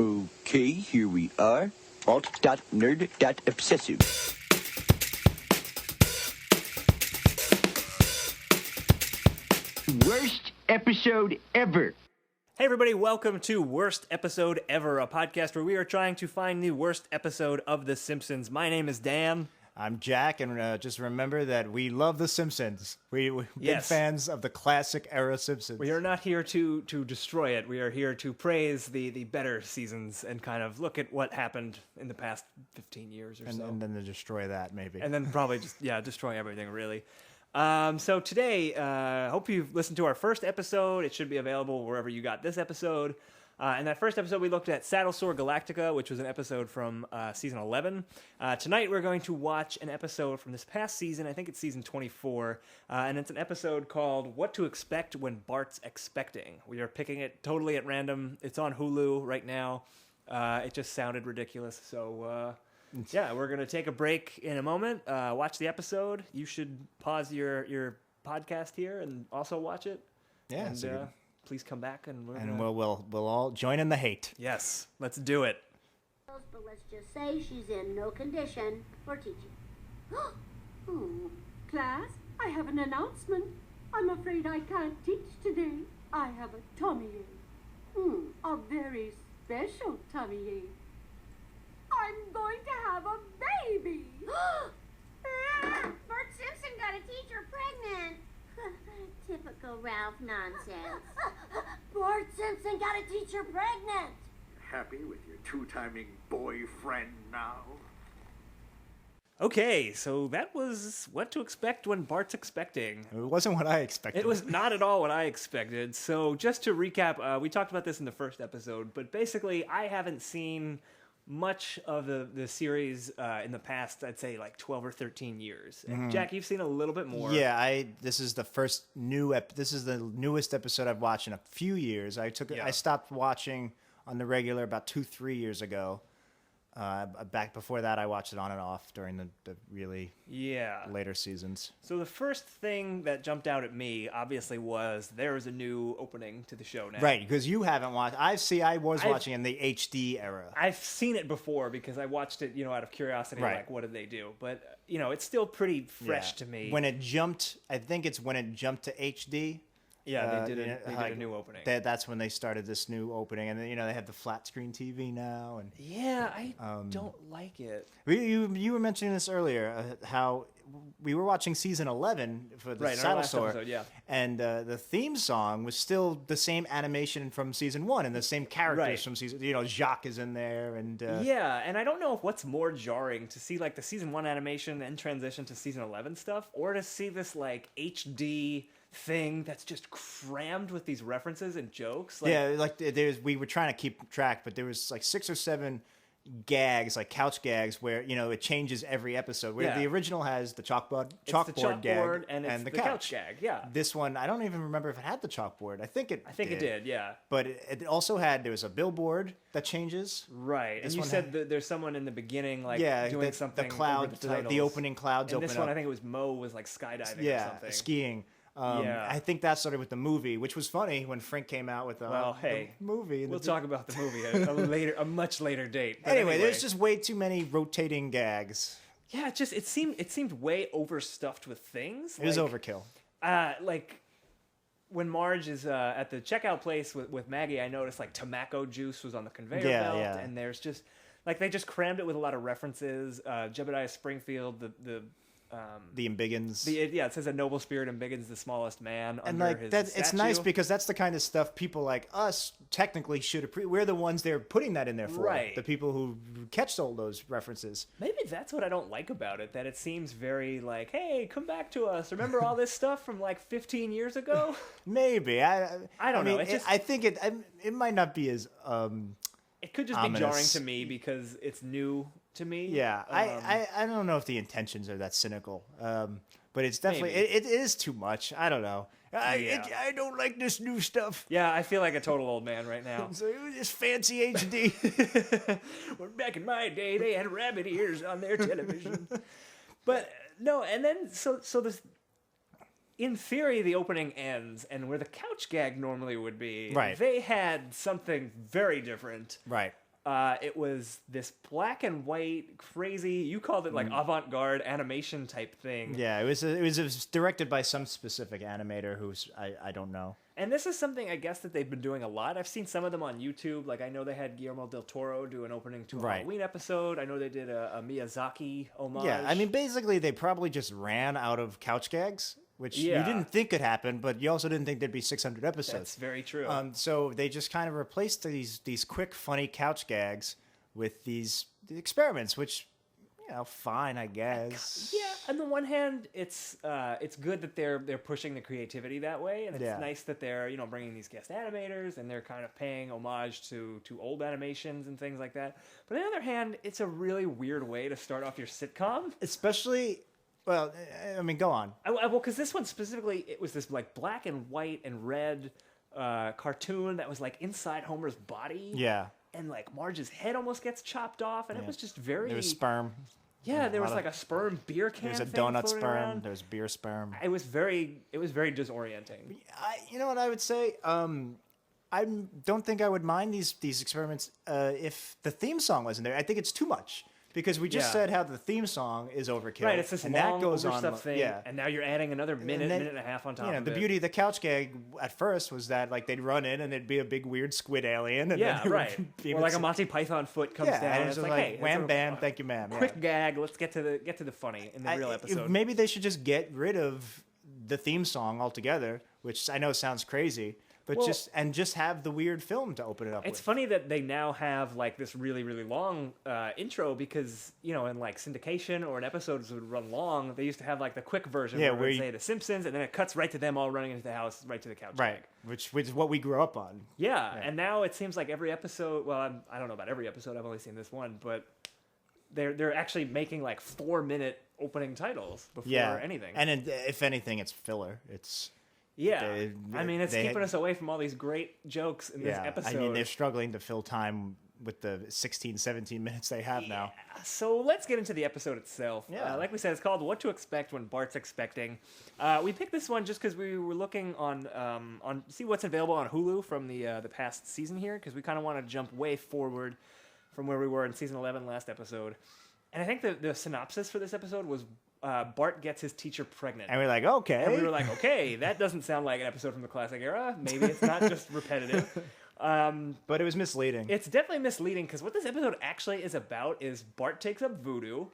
Okay, here we are. Alt.nerd.obsessive. Worst episode ever. Hey everybody, welcome to Worst Episode Ever, a podcast where we are trying to find the worst episode of The Simpsons. My name is Dan. I'm Jack, and just remember that we love The Simpsons. We're big Yes. fans of the classic era Simpsons. We are not here to destroy it. We are here to praise the better seasons and kind of look at what happened in the past 15 years or so. and then to destroy that, maybe. And then probably just, destroy everything, really. So today, hope you've listened to our first episode. It should be available wherever you got this episode. In that first episode, we looked at Saddlesore Galactica, which was an episode from season 11. Tonight, we're going to watch an episode from this past season. I think it's season 24. And it's an episode called What to Expect When Bart's Expecting. We are picking it totally at random. It's on Hulu right now. It just sounded ridiculous. So, we're going to take a break in a moment. Watch the episode. You should pause your podcast here and also watch it. Yeah, And, so please come back and we'll all join in the hate. Yes, let's do it. But let's just say she's in no condition for teaching. Class, I have an announcement. I'm afraid I can't teach today. I have a tummy ache. A very special tummy ache. I'm going to have a baby. Bert Simpson got a teacher pregnant. Typical Ralph nonsense. Bart Simpson got a teacher pregnant. Happy with your two-timing boyfriend now? Okay, so that was What to Expect When Bart's Expecting. It wasn't what I expected. It was not at all what I expected. So just to recap, we talked about this in the first episode, but basically I haven't seen much of the series in the past, I'd say like 12 or 13 years. And Jack, you've seen a little bit more. Yeah, this is the first this is the newest episode I've watched in a few years. I stopped watching on the regular about 2-3 years ago. Back before that, I watched it on and off during the really later seasons. So the first thing that jumped out at me, obviously, was there is a new opening to the show now. Right, because you haven't watched. I was watching in the HD era. I've seen it before because I watched it, out of curiosity, Right. like, what did they do? But, it's still pretty fresh to me. When it jumped, I think it's when it jumped to HD. Yeah, they did a new opening. That's when they started this new opening, and then they have the flat screen TV now. And yeah, I don't like it. you were mentioning this earlier, how we were watching season 11 for the Saddlesore, and the theme song was still the same animation from season 1 and the same characters from season. Jacques is in there, and and I don't know what's more jarring, to see like the season 1 animation and transition to season 11 stuff, or to see this like HD thing that's just crammed with these references and jokes. We were trying to keep track, but there was like 6 or 7 gags, like couch gags, where it changes every episode. Where the original has the chalkboard gag and it's the couch gag. Yeah. This one, I don't even remember if it had the chalkboard. I think it did. Yeah. But it also had, there was a billboard that changes. Right. And you said that there's someone in the beginning doing something. The cloud, the opening clouds open up. And this one, I think it was Mo was like skydiving or something. Skiing. I think that started with the movie, which was funny when Frank came out with the movie. We'll talk about the movie a much later date. But anyway, there's just way too many rotating gags. Yeah, it seemed way overstuffed with things. It was overkill. Like when Marge is at the checkout place with Maggie, I noticed like tobacco juice was on the conveyor belt, and there's just like they just crammed it with a lot of references. Jebediah Springfield, the Embiggens. It says a noble spirit Embiggens the smallest man. And under his it's statue. nice because that's the kind of stuff people like us technically should we're the ones they're putting that in there for. Right. The people who catch all those references. Maybe that's what I don't like about it, that it seems very like, hey, come back to us. Remember all this stuff from like 15 years ago? Maybe. I don't know. I think it might not be as it could just ominous. be jarring to me because it's new to me. Yeah, I don't know if the intentions are that cynical, but it's definitely it is too much. I don't know. I don't like this new stuff. Yeah, I feel like a total old man right now. So it was just fancy HD. Well, back in my day, they had rabbit ears on their television. But no, and then so this. In theory, the opening ends, and where the couch gag normally would be, right. They had something very different. Right. It was this black and white, crazy. You called it like avant-garde animation type thing. Yeah, it was directed by some specific animator who's I don't know. And this is something I guess that they've been doing a lot. I've seen some of them on YouTube. Like I know they had Guillermo del Toro do an opening to a Halloween episode. I know they did a Miyazaki homage. Yeah, I mean basically they probably just ran out of couch gags, which you didn't think could happen, but you also didn't think there'd be 600 episodes. That's very true. So they just kind of replaced these quick, funny couch gags with these experiments, which, fine, I guess. Yeah, on the one hand, it's good that they're pushing the creativity that way, and it's nice that they're bringing these guest animators and they're kind of paying homage to old animations and things like that. But on the other hand, it's a really weird way to start off your sitcom, especially. Well, I mean, go on. Well, because this one specifically, it was this like black and white and red cartoon that was like inside Homer's body. Yeah. And like Marge's head almost gets chopped off, and it was just very. There was sperm. Yeah, there was like a sperm beer can. There's a thing donut sperm. Around. There's beer sperm. It was very disorienting. You know what I would say? I don't think I would mind these experiments if the theme song wasn't there. I think it's too much. Because we just said how the theme song is overkill. Right, it's this and long that goes on, stuff thing, and now you're adding another minute and a half on top of it. The beauty of the couch gag at first was that like they'd run in and it'd be a big weird squid alien. And right. Or like a Monty Python foot comes down. And it's like, hey, wham, bam, thank you, ma'am. Quick gag. Let's get to the funny in the real episode. Maybe they should just get rid of the theme song altogether, which I know sounds crazy. But just have the weird film to open it up with. It's funny that they now have like this really, really long intro because, in like syndication or an episode would run long, they used to have like the quick version where it would say The Simpsons and then it cuts right to them all running into the house, right to the couch. Right, which is what we grew up on. Yeah, and now it seems like every episode, well, I don't know about every episode, I've only seen this one, but they're actually making like 4-minute opening titles before anything. And if anything, it's filler. It's... Yeah, it's keeping us away from all these great jokes in this episode. I mean, they're struggling to fill time with the 16, 17 minutes they have now. So let's get into the episode itself. Yeah. Like we said, it's called What to Expect When Bart's Expecting. We picked this one just because we were looking on see what's available on Hulu from the past season here, because we kind of want to jump way forward from where we were in season 11 last episode. And I think the synopsis for this episode was Bart gets his teacher pregnant. And we're like, okay. And we were like, okay, that doesn't sound like an episode from the classic era. Maybe it's not just repetitive. But it was misleading. It's definitely misleading because what this episode actually is about is Bart takes up voodoo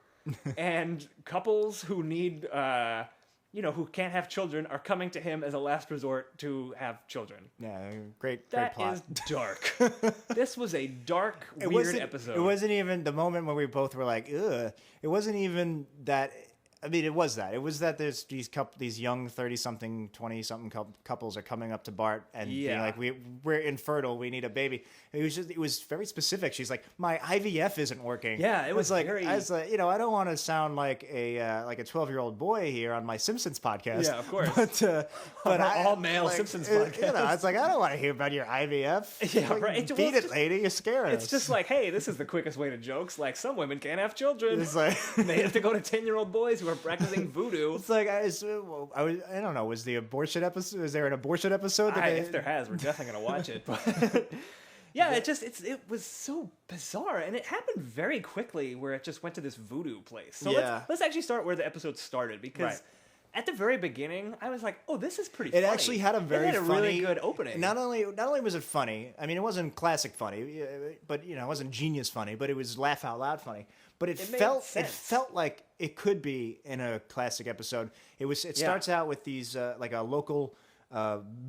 and couples who need, who can't have children are coming to him as a last resort to have children. Yeah, great That plot. is dark. This was a dark, weird episode. It wasn't even the moment when we both were like, ugh. It wasn't even that... I mean, it was that. It was that there's these young 30-something, 20-something couples are coming up to Bart and being like, we're infertile, we need a baby. It was very specific. She's like, my IVF isn't working. Yeah, it was like, very... I was like, I don't want to sound like a 12-year-old boy here on my Simpsons podcast. Yeah, of course. But all male Simpsons podcast. It's like, I don't want to hear about your IVF. Yeah, like, right. Beat it, lady. You're scaring us. It's just like, hey, this is the quickest way to jokes. Like, some women can't have children. It's like they have to go to 10-year-old boys who are practicing voodoo. It's like I don't know. Was the abortion episode? Was there an abortion episode? If there has, we're definitely gonna watch it. But yeah, it was so bizarre, and it happened very quickly. Where it just went to this voodoo place. So let's actually start where the episode started because. At the very beginning, I was like, "Oh, this is pretty funny." It actually had a really good opening. Not only was it funny. I mean, it wasn't classic funny, but it wasn't genius funny. But it was laugh out loud funny. But it felt like it could be in a classic episode. It starts out with these like a local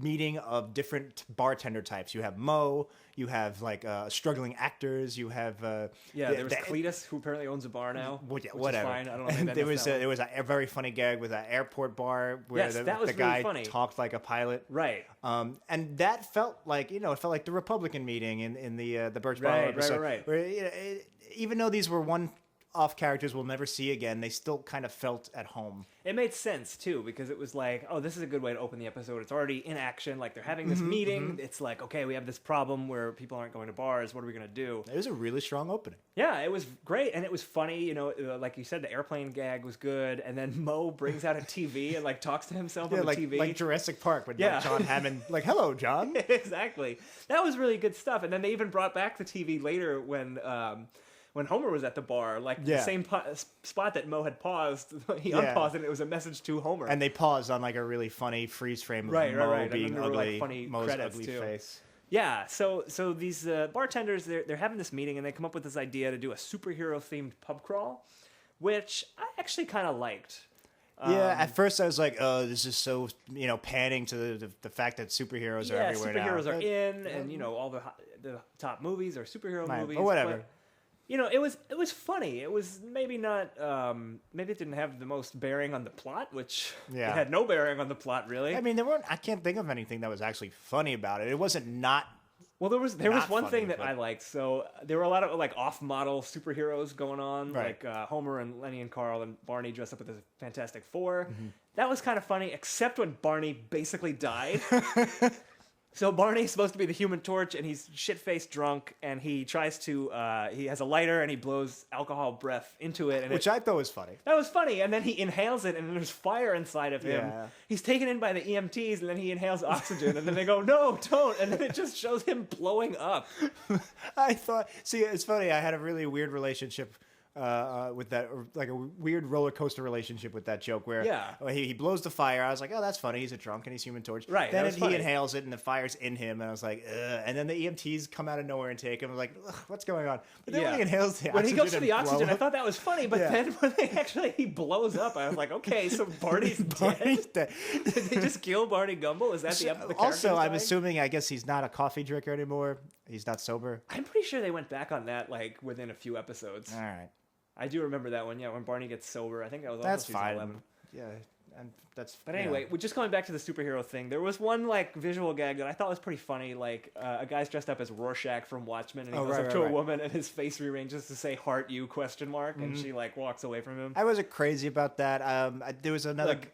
meeting of different bartender types. You have Mo. You have like struggling actors. You have there was Cletus, who apparently owns a bar now. Which whatever. Is fine. I don't know. There was a very funny gag with an airport bar where the guy talked like a pilot. Right. And that felt like it felt like the Republican meeting in the Birch Barlow episode. Right. Where even though these were off characters we'll never see again, they still kind of felt at home. It made sense too, because it was like, oh, this is a good way to open the episode. It's already in action. Like, they're having this meeting. It's like, okay, we have this problem where people aren't going to bars. What are we going to do? It was a really strong opening. Yeah, it was great, and it was funny. You know, like you said, the airplane gag was good, and then Mo brings out a TV and like talks to himself on the TV, like Jurassic Park with Yeah. like John Hammond, like, hello, John. Exactly. That was really good stuff. And then they even brought back the TV later when Homer was at the bar, like the same spot that Mo had paused. He unpaused it, and it was a message to Homer. And they paused on like a really funny freeze frame of Right, Mo right. being And then there were, ugly, like, funny Mo's credits, ugly too. face. Yeah, so these bartenders, they're having this meeting, and they come up with this idea to do a superhero-themed pub crawl, which I actually kind of liked. Yeah, at first I was like, oh, this is so, panning to the fact that superheroes are everywhere now. Superheroes are in, and all the top movies are superhero movies. Or whatever. But, it was funny. It was maybe not. Maybe it didn't have the most bearing on the plot, which it had no bearing on the plot really. I mean, I can't think of anything that was actually funny about it. It wasn't not. Well, there was one funny, thing that but- I liked. So there were a lot of like off-model superheroes going on, Right. like Homer and Lenny and Carl and Barney dressed up as the Fantastic Four. That was kind of funny, except when Barney basically died. So Barney's supposed to be the Human Torch, and he's shit-faced drunk, and he tries to, he has a lighter, and he blows alcohol breath into it. And Which I thought was funny. that was funny, and then he inhales it, and there's fire inside of him. Yeah. He's taken in by the EMTs, and then he inhales oxygen, and then they go, no, don't, and then it just shows him blowing up. I thought, see, it's funny. I had a really weird relationship with that, or like a weird roller coaster relationship with that joke where he blows the fire. I was like, oh, that's funny. He's a drunk and he's Human Torch. Right, Then that was he funny. inhales it and the fire's in him, and I was like, ugh. And then the EMTs come out of nowhere and take him. I was like, ugh, what's going on? But then when he inhales the when oxygen, he goes to and the oxygen, blow I thought that was funny, but then when he blows up, I was like, okay, so Barney's Barney's dead. dead. Did they just kill Barney Gumble? Is that the character? Also, I'm assuming, I guess he's not a coffee drinker anymore. He's not sober. I'm pretty sure they went back on that like within a few episodes. All right. I do remember that one, when Barney gets sober. I think that was also That's season fine. 11. Yeah, and that's. But anyway, we're just going back to the superhero thing. There was one like visual gag that I thought was pretty funny. Like a guy's dressed up as Rorschach from Watchmen, and he goes up to a woman, and his face rearranges to say "Heart You?" ? And she like walks away from him. I wasn't crazy about that. There was another. Look,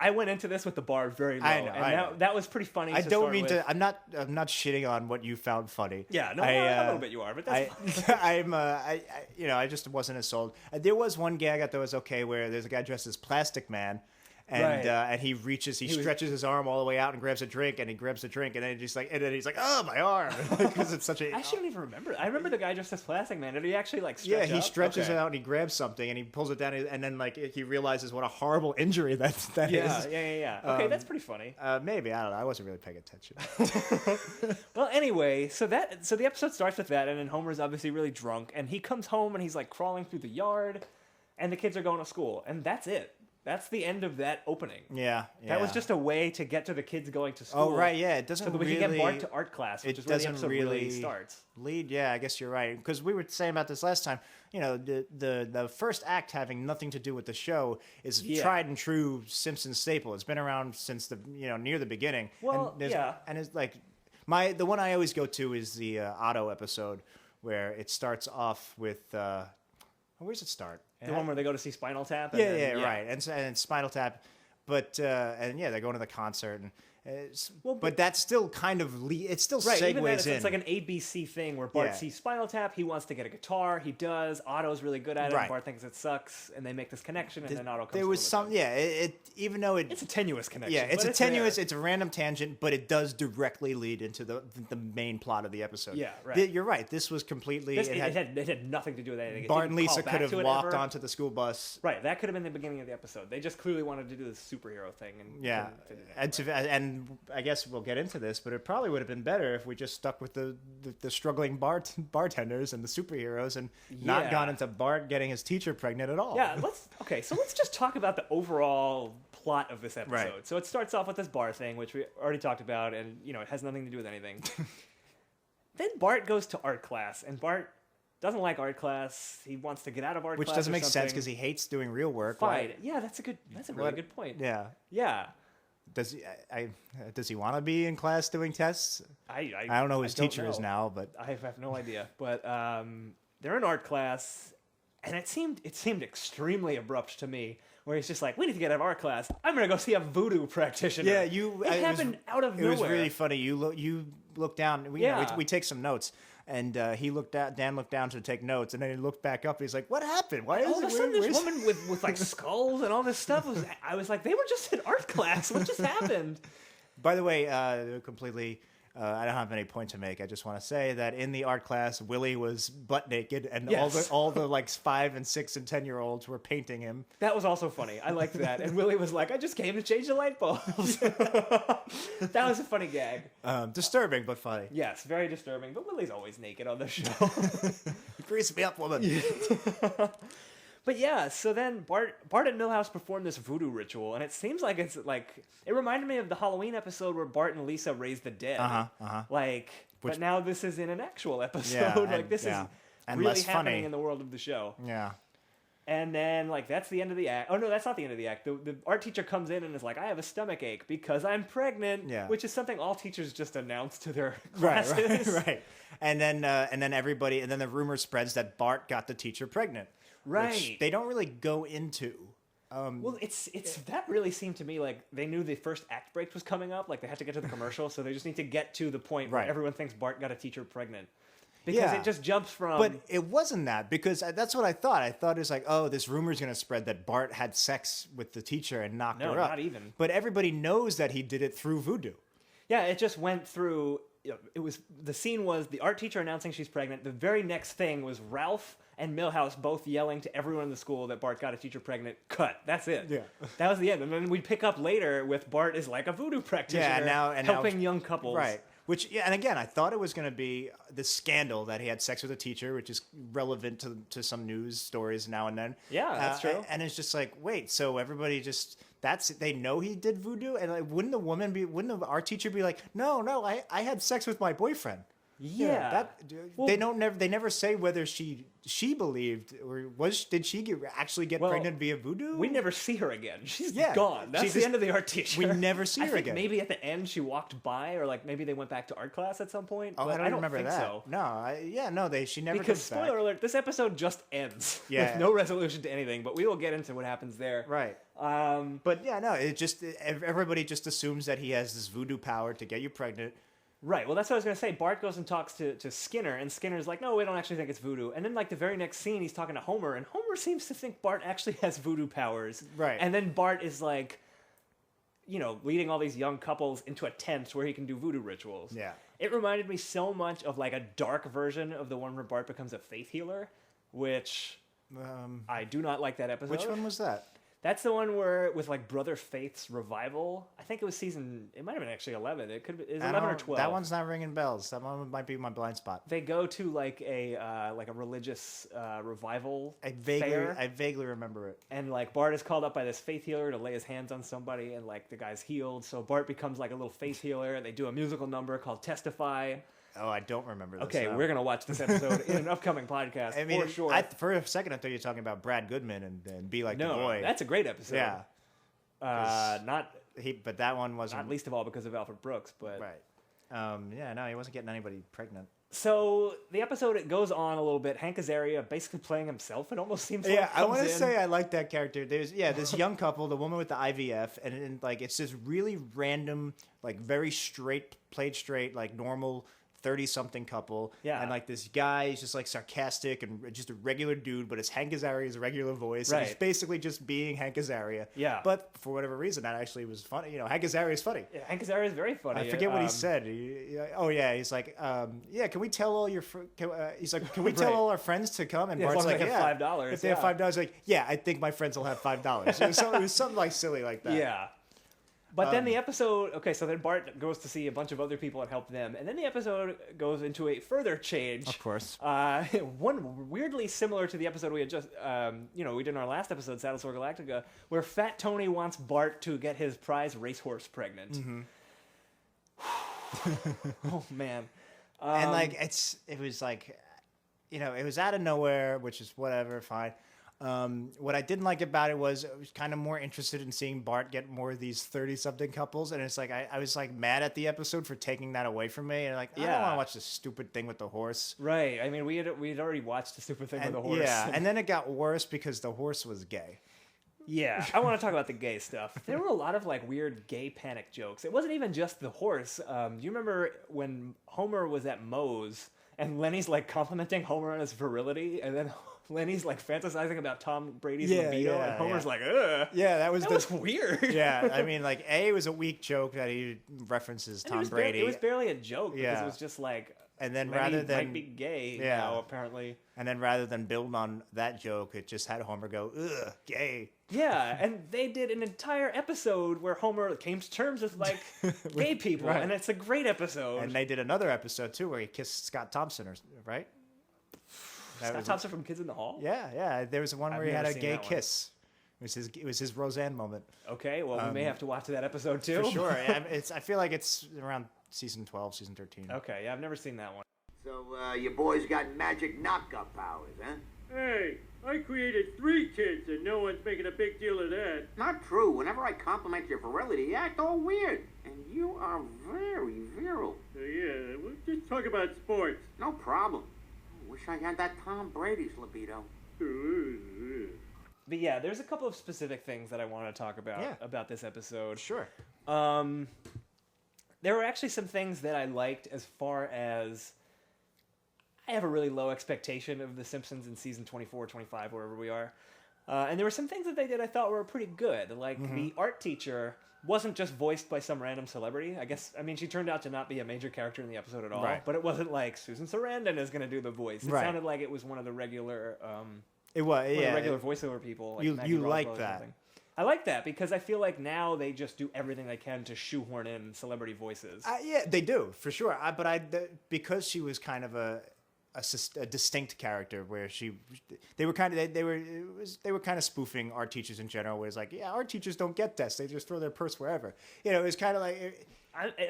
I went into this with the bar very low, I know. That was pretty funny. I to don't start mean with. to. I'm not shitting on what you found funny. Yeah, no, a little bit you are, but that's fine. I just wasn't as sold. There was one gag I thought was okay where there's a guy dressed as Plastic Man. And Right. and he stretches his arm all the way out and grabs a drink, and he grabs the drink, and then he's like, oh, my arm, because it's such a. I shouldn't even remember. I remember the guy dressed as Plastic Man. Did he actually like stretch Yeah, he up? stretches Okay. it out and he grabs something and he pulls it down, and then like he realizes what a horrible injury that Yeah, is. yeah. Okay, that's pretty funny. Maybe, I don't know. I wasn't really paying attention. Well, anyway, so the episode starts with that, and then Homer's obviously really drunk, and he comes home and he's like crawling through the yard, and the kids are going to school, and that's it. That's the end of that opening. Yeah. That was just a way to get to the kids going to school. Oh, right, yeah. It doesn't so that we really... can get Bart to art class, which it is where the doesn't episode really starts. Lead, yeah, I guess you're right. Because we were saying about this last time, the first act having nothing to do with the show is tried and true Simpsons staple. It's been around since near the beginning. Well, and it's like the one I always go to is the Otto episode where it starts off with where's it start? The one where they go to see Spinal Tap? And Yeah, then, right. And Spinal Tap. But, they're going to the concert. And, Well, but that's still kind of, it still Right, segues even then, in. it's like an ABC thing where Bart sees Spinal Tap, he wants to get a guitar, he does, Otto's really good at it, Right. Bart thinks it sucks, and they make this connection, and then Otto comes There to was live with some, them. even though It's a tenuous connection. yeah, it's but a tenuous, there. it's a random tangent, but it does directly lead into the main plot of the episode. Yeah, right. You're right. This was completely, It had nothing to do with anything. It Bart didn't and call Lisa back could have to it walked ever. onto the school bus. Right, that could have been the beginning of the episode. They just clearly wanted to do this superhero thing. And Yeah, and I guess we'll get into this, but it probably would have been better if we just stuck with the struggling bartenders and the superheroes and not Yeah. gone into Bart getting his teacher pregnant at all. Yeah, so let's just talk about the overall plot of this episode. Right. So it starts off with this bar thing, which we already talked about, and it has nothing to do with anything. Then Bart goes to art class, and Bart doesn't like art class. He wants to get out of art Which class. doesn't or make sense something. because he hates doing real work. Fine. Yeah, that's a really good point. Yeah. Yeah. Does he want to be in class doing tests? I don't know who his teacher is now, but I have no idea. But they're in art class, And it seemed extremely abrupt to me, where he's just like, we need to get out of art class. I'm going to go see a voodoo practitioner. Yeah, It happened out of nowhere. It was really funny. You looked down. We take some notes. And Dan looked down to take notes, and then he looked back up. And he's like, "What happened? Why is all of a sudden this woman with like skulls and all this stuff was? I was like, they were just in art class. What just happened?" By the way, completely. I don't have any point to make. I just want to say that in the art class, Willie was butt naked, and Yes. all the like 5 and 6 and 10-year-olds were painting him. That was also funny. I liked that. And Willie was like, I just came to change the light bulbs. That was a funny gag. Disturbing, but funny. Yes, very disturbing. But Willie's always naked on the show. Grease me up, woman. But yeah, so then Bart and Milhouse perform this voodoo ritual, and it seems like it reminded me of the Halloween episode where Bart and Lisa raise the dead. But now this is in an actual episode. Yeah, this is and really less happening funny. in the world of the show. Yeah. And then, that's the end of the act. Oh, no, that's not the end of the act. The art teacher comes in and is like, I have a stomach ache because I'm pregnant, which is something all teachers just announce to their classes. Right. And then the rumor spreads that Bart got the teacher pregnant. Right. Which they don't really go into. Well, it's that really seemed to me like they knew the first act break was coming up. Like, they had to get to the commercial, so they just need to get to the point where everyone thinks Bart got a teacher pregnant. Because it just jumps from... But it wasn't that, because that's what I thought. I thought it was like, oh, this rumor's going to spread that Bart had sex with the teacher and knocked her up. No, not even. But everybody knows that he did it through voodoo. Yeah, it just went through... the scene was the art teacher announcing she's pregnant. The very next thing was Ralph and Milhouse both yelling to everyone in the school that Bart got a teacher pregnant. Cut. That's it. Yeah. That was the end. And then we pick up later with Bart is like a voodoo practitioner helping young couples. Right. Which, and again, I thought it was going to be this scandal that he had sex with a teacher, which is relevant to some news stories now and then. Yeah, that's true. And it's just like, wait, so everybody they know he did voodoo? And like, wouldn't our teacher be like, no, I had sex with my boyfriend? Yeah. They never say whether she believed or did she actually get pregnant via voodoo? We never see her again. She's gone. That's the end of the art teacher. We never see her I think again. Maybe at the end she walked by, or like maybe they went back to art class at some point. Oh, but I don't remember think that. So. No, she never because comes back. spoiler alert, this episode just ends with no resolution to anything. But we will get into what happens there. Right. But yeah, no, everybody just assumes that he has this voodoo power to get you pregnant. Right, well, that's what I was going to say. Bart goes and talks to Skinner, and Skinner's like, no, we don't actually think it's voodoo. And then, like, the very next scene, he's talking to Homer, and Homer seems to think Bart actually has voodoo powers. Right. And then Bart is, like, leading all these young couples into a tent where he can do voodoo rituals. Yeah. It reminded me so much of, like, a dark version of the one where Bart becomes a faith healer, which I do not like that episode. Which one was that? That's the one where with like Brother Faith's revival. I think it was it might have been actually 11. It could be 11 or 12. That one's not ringing bells. That one might be my blind spot. They go to like a religious revival I fair. vaguely remember it. And like Bart is called up by this faith healer to lay his hands on somebody, and like the guy's healed. So Bart becomes like a little faith healer. They do a musical number called Testify. Oh, I don't remember this. Okay, we're going to watch this episode in an upcoming podcast for sure. For a second, I thought you were talking about Brad Goodman and Be Like the Boy. No, that's a great episode. Yeah. But that one wasn't. Not least of all because of Alfred Brooks. But right. He wasn't getting anybody pregnant. So the episode, it goes on a little bit. Hank Azaria basically playing himself. It almost seems like I want to say I like that character. There's this young couple, the woman with the IVF, and like it's this really random, like very played straight, like normal 30-something couple. Yeah. And like this guy is just like sarcastic and just a regular dude, but it's Hank Azaria's regular voice. Right. And he's basically just being Hank Azaria. Yeah. But for whatever reason, that actually was funny. Hank Azaria is funny. Yeah, Hank Azaria is very funny. I forget what he said. He's like, can we tell all your he's like, can we tell all our friends to come? And Bart's like, $5. If they have $5, like, I think my friends will have $5. It was something like silly like that. Yeah. But then the episode, so then Bart goes to see a bunch of other people and help them. And then the episode goes into a further change. Of course. One weirdly similar to the episode we had just, we did in our last episode, Saddlesore Galactica, where Fat Tony wants Bart to get his prize racehorse pregnant. Mm-hmm. Oh, man. And, like, it was like, it was out of nowhere, which is whatever, fine. What I didn't like about it was I was kind of more interested in seeing Bart get more of these 30-something couples, and it's like I was like mad at the episode for taking that away from me, and like I don't Yeah. want to watch this stupid thing with the horse. Right. I mean, we had already watched the stupid thing with And, the horse. yeah, and then it got worse because the horse was gay. Yeah, I want to talk about the gay stuff. There were a lot of like weird gay panic jokes. It wasn't even just the horse. Do you remember when Homer was at Moe's and Lenny's like complimenting Homer on his virility, and then Lenny's like fantasizing about Tom Brady's libido, and Homer's like, ugh. Yeah, that was weird. Yeah, I mean, like it was a weak joke that he references And Tom Brady, it was barely a joke because Yeah. it was just like, and then Lenny rather than might be gay Yeah. now, apparently. and then rather than build on that joke, it just had Homer go, ugh, gay. Yeah, and they did an entire episode where Homer came to terms with like gay people, right. and it's a great episode. And they did another episode too where he kissed Scott Thompson, right? That Scott was- Thompson from Kids in the Hall. Yeah. There was one I've where he had never a seen gay that one. kiss. It was his Roseanne moment. Okay, well we may have to watch that episode too. For sure. I feel like it's around season 12, season 13. Okay, yeah, I've never seen that one. So, you boys got magic knock-up powers, huh? Hey, I created 3 kids and no one's making a big deal of that. Not true. Whenever I compliment your virility, you act all weird. And you are very virile. Yeah, we'll just talk about sports. No problem. I wish I had that Tom Brady's libido. But yeah, there's a couple of specific things that I want to talk Yeah. about this episode. Sure. There were actually some things that I liked as far as I have a really low expectation of The Simpsons in season 24, 25, wherever we are. And there were some things that they did I thought were pretty good. Like the art teacher wasn't just voiced by some random celebrity. I mean, she turned out to not be a major character in the episode at all. Right. But it wasn't like Susan Sarandon is going to do the voice. It Right. sounded like it was one of the regular... It was, one of yeah. the regular voiceover people. Like You- Maggie you Roswell like or that. something. I like that because I feel like now they just do everything they can to shoehorn in celebrity voices. Yeah, they do for sure. Because she was kind of a distinct character, where they were kind of spoofing art teachers in general. Where it's like, yeah, art teachers don't get tests; they just throw their purse wherever. You know, it was kind of like.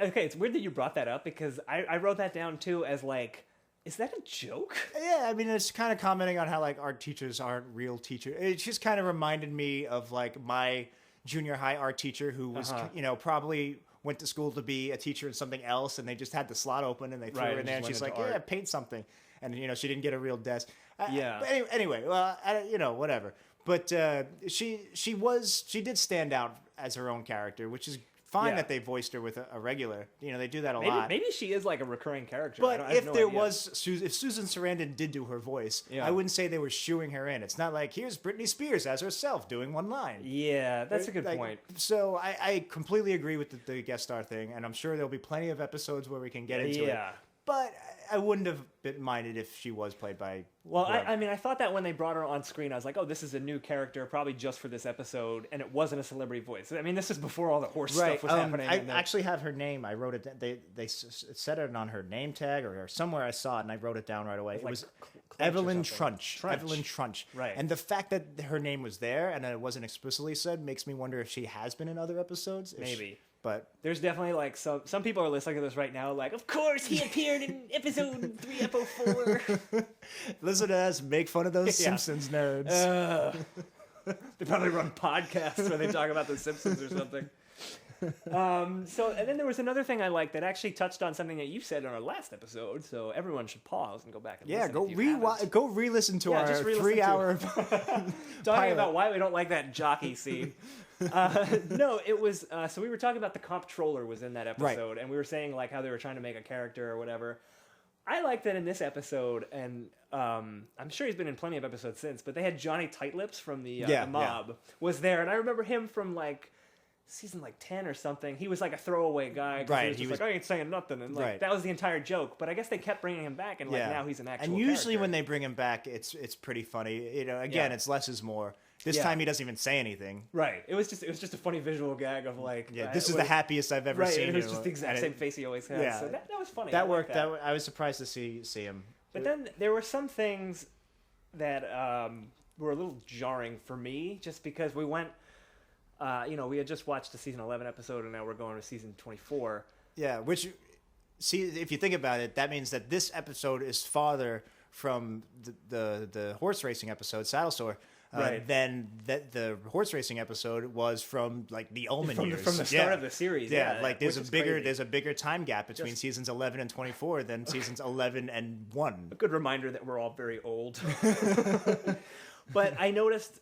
Okay, it's weird that you brought that up because I wrote that down too as like, is that a joke? Yeah, I mean, it's kind of commenting on how like art teachers aren't real teachers. It just kind of reminded me of like my junior high art teacher who was, probably went to school to be a teacher in something else, and they just had the slot open and they threw Right, her in and there, and just she's went like, into yeah, art. paint something, and she didn't get a real desk. Yeah. But anyway, well, whatever. But she did stand out as her own character, which is fine Yeah. that they voiced her with a regular. They do that a lot. Maybe she is like a recurring character. But I have if no there idea. was, if Susan Sarandon did do her voice, Yeah. I wouldn't say they were shooing her in. It's not like, here's Britney Spears as herself doing one line. Yeah, that's a good Like, point. So I completely agree with the guest star thing, and I'm sure there'll be plenty of episodes where we can get into it. Yeah. But I wouldn't have been minded if she was played by... Well, whoever. I mean, I thought that when they brought her on screen, I was like, oh, this is a new character, probably just for this episode, and it wasn't a celebrity voice. I mean, this is before all the horse Right. stuff was happening. I and then- actually have her name. I wrote it. They said it on her name tag or somewhere I saw it, and I wrote it down right away. It like was Clench or Evelyn something. Trunch. Evelyn Trunch. Right. And the fact that her name was there and it wasn't explicitly said makes me wonder if she has been in other episodes. Maybe. But There's definitely like some people are listening to this right now, like, of course he appeared in episode 304. listen to us make fun of those Yeah. Simpsons nerds. They probably run podcasts where they talk about the Simpsons or something. And then there was another thing I liked that actually touched on something that you said on our last episode. So everyone should pause and go back and Yeah, listen. go re-listen to Yeah, our just re-listen to 3-hour talking pilot. about why we don't like that jockey scene. No, it was so we were talking about the comptroller was in that episode, and we were saying like how they were trying to make a character or whatever. I like that in this episode, and I'm sure he's been in plenty of episodes since. But they had Johnny Tightlips from the Mob was there, and I remember him from like season like 10 or something. He was like a throwaway guy. 'Cause Right, He was just like, I ain't saying nothing, and like Right. that was the entire joke. But I guess they kept bringing him back, and like now he's an actual. And usually character. when they bring him back, it's pretty funny. Again, Yeah. it's less is more. This Yeah. time he doesn't even say anything. Right. It was just a funny visual gag of like This is the happiest I've ever right. seen. And it was you just know, the exact and same face he always has. yeah. So that was funny. I That liked worked. That. I was surprised to see him. But then there were some things that were a little jarring for me, just because we went. We had just watched the season 11 episode, and now we're going to season 24. Yeah, which, see, if you think about it, that means that this episode is farther from the horse racing episode, Saddle Sore, Right. Then the horse racing episode was from like the Ullman years. From the start of the series. Yeah, like which is crazy. there's a bigger time gap between seasons 11 and 24 than seasons 11 and 1. A good reminder that we're all very old. But I noticed,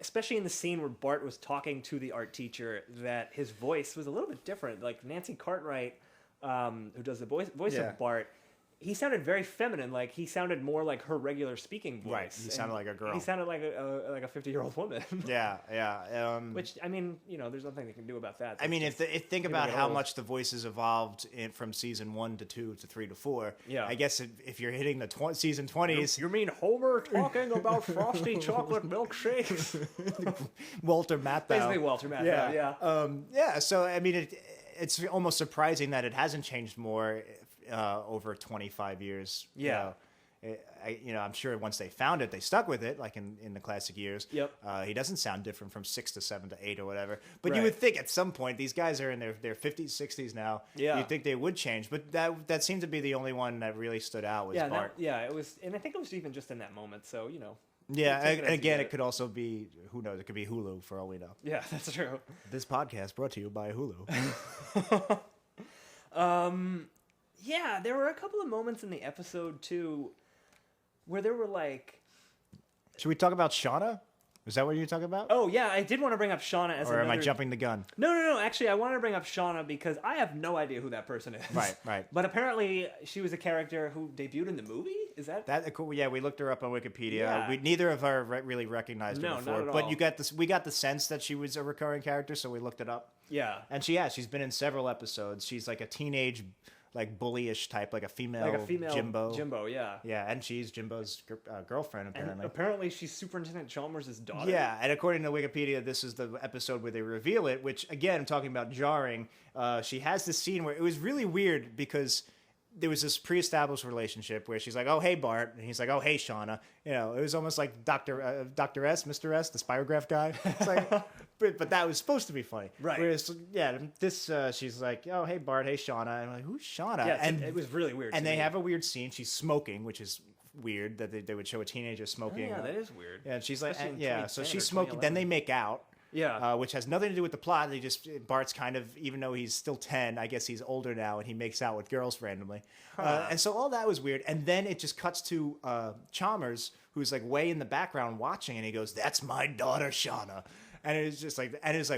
especially in the scene where Bart was talking to the art teacher, that his voice was a little bit different. Like Nancy Cartwright, who does the voice of Bart, he sounded very feminine. Like he sounded more like her regular speaking voice. Right, he sounded like a girl. He sounded like a 50-year-old woman. Yeah. Which, I mean, there's nothing they can do about that. I mean, if think about get how old. much the voices evolved from season 1 to 2 to 3 to 4. Yeah. I guess if you're hitting the season 20s, You mean Homer talking about frosty chocolate milkshakes? Walter Matthau. Basically Walter Matthau, yeah. So I mean, it's almost surprising that it hasn't changed more over 25 years. Yeah. I'm sure once they found it, they stuck with it, like in the classic years. Yep. He doesn't sound different from 6 to 7 to 8 or whatever. But you Right. would think at some point, these guys are in their 50s, 60s now. Yeah. You'd think they would change. But that seemed to be the only one that really stood out was Yeah, Bart. it was, and I think it was even just in that moment. So Yeah, take it as and you again, get it it. could also be, who knows, it could be Hulu for all we know. yeah, that's true. This podcast brought to you by Hulu. Yeah, there were a couple of moments in the episode too, where there were like, Should we talk about Shauna? Is that what you're talking about? oh yeah, I did want to bring up Shauna as or am I another- jumping the gun? No. Actually, I wanted to bring up Shauna because I have no idea who that person is. Right. But apparently, she was a character who debuted in the movie. Is that? Cool. Yeah, we looked her up on Wikipedia. Yeah. We neither of us really recognized her No, before. not at but all. you got this. We got the sense that she was a recurring character, so we looked it up. Yeah. And she's been in several episodes. She's like a teenage, like bullyish type, like a female Jimbo. Jimbo, yeah. Yeah, and she's Jimbo's girlfriend And apparently. apparently, she's Superintendent Chalmers' daughter. Yeah, and according to Wikipedia, this is the episode where they reveal it, which, again, I'm talking about jarring. She has this scene where it was really weird because there was this pre-established relationship where she's like, oh, hey, Bart, and he's like, oh, hey, Shauna. You know, it was almost like Dr. S, Mr. S, the Spirograph guy. It's like, but that was supposed to be funny. Right. Whereas, this, she's like, oh, hey, Bart, hey, Shauna. And I'm like, who's Shauna? Yeah, and it was really weird. And to they me. have a weird scene. She's smoking, which is weird that they would show a teenager Oh, smoking. yeah, that is weird. Yeah, and she's like, Especially in so 2010 she's or smoking. Then 2011. they make out. Yeah. Which has nothing to do with the plot. Bart's kind of, even though he's still 10, I guess he's older now, and he makes out with girls randomly. And so all that was weird. And then it just cuts to Chalmers, who's like way in the background watching, and he goes, "That's my daughter, Shauna." And it's just like,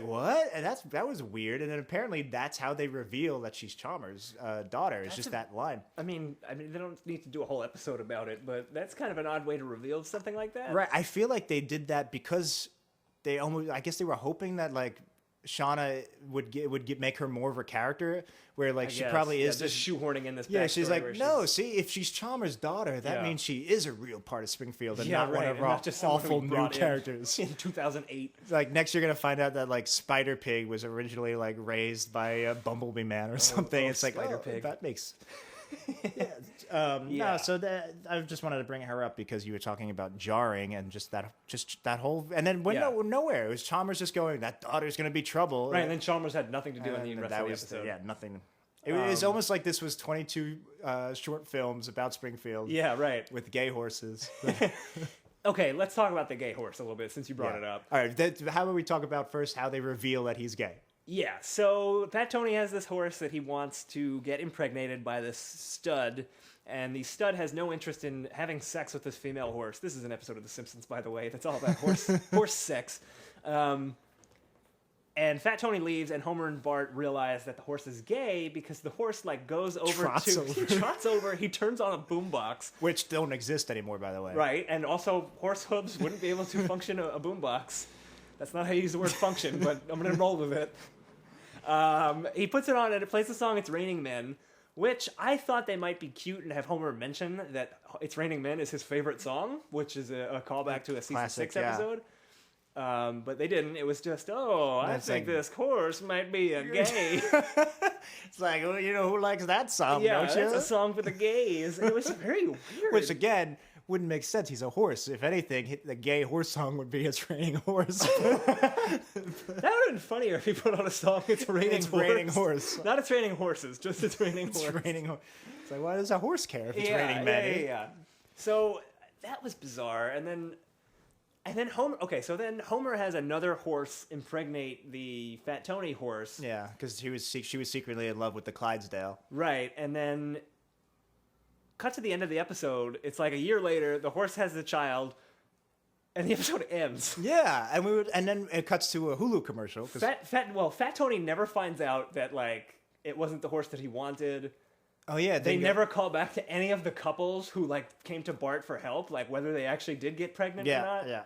what? And that was weird. And then apparently that's how they reveal that she's Chalmers' daughter. It's just that line. I mean, they don't need to do a whole episode about it, but that's kind of an odd way to reveal something like that. Right. I feel like they did that because I guess they were hoping that like Shauna would make her more of a character, where like she probably is just shoehorning in this. Yeah, she's backstory like, where no, see, if she's Chalmers' daughter, that Yeah. means she is a real part of Springfield and Yeah, not one right, of and our not just someone who awful we new brought in. characters. in 2008. Like next, you're gonna find out that like Spider Pig was originally like raised by a Bumblebee Man or something. It's like Spider Pig. that makes. No, Yeah. so I just wanted to bring her up because you were talking about jarring and just that whole, and then went Yeah. nowhere. It was Chalmers just going, that daughter's gonna be trouble. Right, and then Chalmers had nothing to do in the And rest that of the was episode. nothing. It was almost like this was 22 short films about Springfield. Yeah, right. With gay horses. Okay, let's talk about the gay horse a little bit since you brought it up. All right, how about we talk about first how they reveal that he's gay? Yeah, so Fat Tony has this horse that he wants to get impregnated by this stud, and the stud has no interest in having sex with this female horse. This is an episode of The Simpsons, by the way. That's all about horse sex. And Fat Tony leaves, and Homer and Bart realize that the horse is gay because the horse like goes over Trots over. He trots over. He turns on a boombox. Which don't exist anymore, by the way. Right, and also horse hooves wouldn't be able to function a boombox. That's not how you use the word function, but I'm going to roll with it. He puts it on and it plays the song It's Raining Men, which I thought they might be cute and have Homer mention that It's Raining Men is his favorite song, which is a callback to a season Classic, 6 yeah. episode. But they didn't. It was just, I That's think like- this horse might be a gay. It's like, well, you know, who likes that song, Yeah, don't you? that's a song for the gays. And it was very weird. Which, again, wouldn't make sense. He's a horse. If anything, the gay horse song would be It's Raining Horse. That would have been funnier if he put on a song, It's Raining It's Horse. Raining Horse. Not It's Raining Horses, just It's Raining It's Horse. raining horse. It's like, why does a horse care if it's Yeah, raining men? yeah. So that was bizarre. And then And then Homer. Okay, so then Homer has another horse impregnate the Fat Tony horse. Yeah, because she was secretly in love with the Clydesdale. Right, and then cut to the end of the episode. It's like a year later. The horse has the child, and the episode ends. Yeah, and then it cuts to a Hulu commercial. Fat Tony never finds out that like it wasn't the horse that he wanted. Oh yeah, They never call back to any of the couples who like came to Bart for help, like whether they actually did get pregnant or not. Yeah.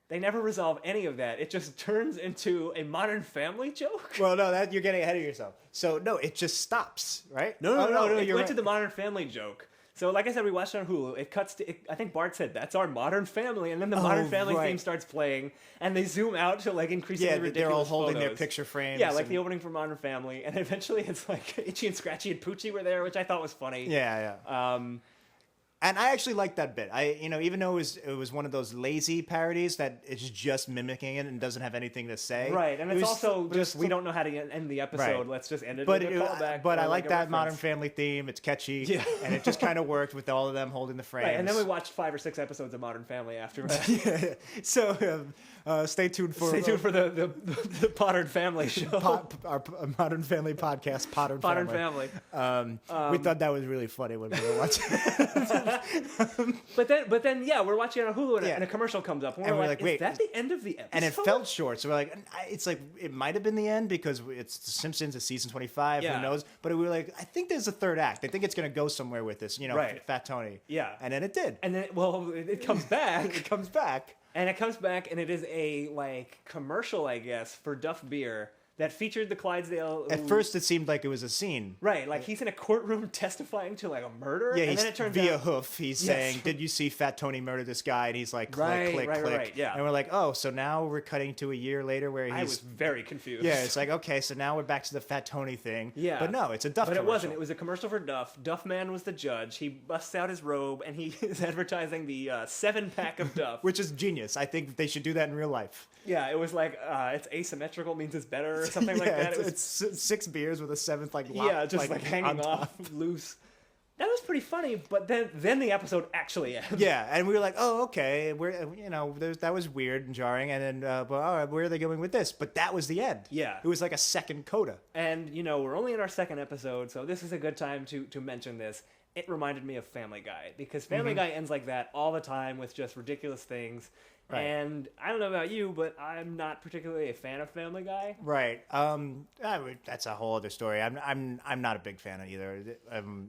They never resolve any of that. It just turns into a Modern Family joke. Well, no, that you're getting ahead of yourself. So no, it just stops, right? No. It you're went right. to the Modern Family joke. So, like I said, we watched it on Hulu. It cuts to, I think Bart said, "That's our Modern Family," and then the Modern Family right. theme starts playing, and they zoom out to like increasingly ridiculous they're all holding their photos. picture frames. Yeah, like and- the opening for Modern Family, and eventually it's like Itchy and Scratchy and Poochie were there, which I thought was funny. Yeah. And I actually liked that bit. Even though it was one of those lazy parodies that it's just mimicking it and doesn't have anything to say. Right, and it's also just we still- don't know how to end the episode. Right. Let's just end it But with a callback. but or I like a that reference. Modern Family theme. It's catchy, Yeah. and it just kind of worked with all of them holding the frames. Right, and then we watched 5 or 6 episodes of Modern Family after that. So stay tuned for Stay tuned for the Potter Family show. our Modern Family podcast, Modern Modern Family. Family. We thought that was really funny when we were watching. But then, yeah, we're watching it on Hulu, and a commercial comes up, and we're like, wait, is that the end of the episode? And it felt short, so we're like, it's like it might have been the end because it's The Simpsons, it's season 25. Yeah. Who knows? But we were like, I think there's a third act. I think it's gonna go somewhere with this, Right. Fat Tony. Yeah. And then it did. And then, well, it comes back. It comes back. And it comes back, and it is a, like, commercial, I guess, for Duff Beer that featured the Clydesdale. At first, it seemed like it was a scene. Right, like he's in a courtroom testifying to, like, a murder. Yeah, and he's then it turns via out, hoof. He's Yes. saying, "Did you see Fat Tony murder this guy?" And he's like, Right, click, right, click. right, yeah. And we're like, oh, so now we're cutting to a year later where he's. I was very confused. Yeah, it's like, okay, so now we're back to the Fat Tony thing. Yeah. But no, it's a Duff But commercial. it wasn't. It was a commercial for Duff. Duff Man was the judge. He busts out his robe, and he is advertising the 7-pack of Duff. Which is genius. I think they should do that in real life. Yeah, it was like, it's asymmetrical means it's better, or something like that. It's 6 beers with a 7th, like, lock, Yeah, just like hanging on top. off loose. That was pretty funny, but then the episode actually ends. Yeah, and we were like, oh, okay, that was weird and jarring, and then, but all right, where are they going with this? But that was the end. Yeah. It was like a second coda. And, we're only in our 2nd episode, so this is a good time to mention this. It reminded me of Family Guy, because Family Guy ends like that all the time with just ridiculous things. Right. And I don't know about you, but I'm not particularly a fan of Family Guy. Right. That's a whole other story. I'm not a big fan of either.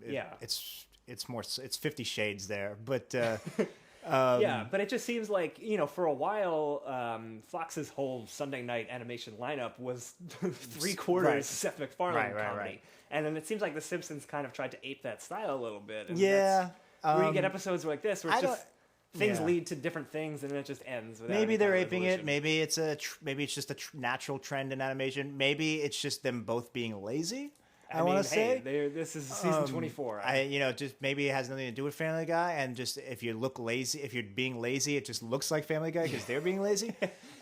Yeah. It's 50 Shades there, but Yeah, but it just seems like, for a while, Fox's whole Sunday night animation lineup was 3/4 Right. Seth MacFarlane Right, comedy. right. And then it seems like The Simpsons kind of tried to ape that style a little bit. And yeah. that's where you get episodes like this, where it's I just things yeah. lead to different things, and then it just ends. Without Maybe any they're kind of aping it. resolution. Maybe it's just a natural trend in animation. Maybe it's just them both being lazy. I mean, want to say. this is season 24. Just maybe it has nothing to do with Family Guy, and just if you look lazy, if you're being lazy, it just looks like Family Guy because they're being lazy.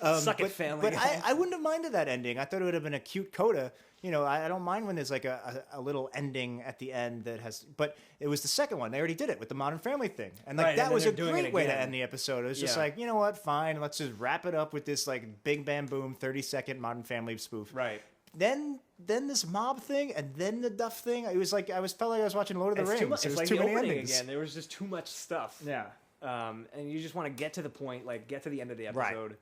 Suck it, Family But Guy. I wouldn't have minded that ending. I thought it would have been a cute coda. I don't mind when there's like a little ending at the end that has. But it was the second one. They already did it with the Modern Family thing, and Right, that and was then a they're doing great it way to again. end the episode. It was just Yeah. like, you know what? Fine, let's just wrap it up with this like big bam boom 30-second Modern Family spoof. Right. Then this mob thing, and then the Duff thing. It was like felt like I was watching Lord of the It's Rings. too much. It It's was like too the many opening endings. again. There was just too much stuff. Yeah. And you just want to get to the point, like get to the end of the Right. episode.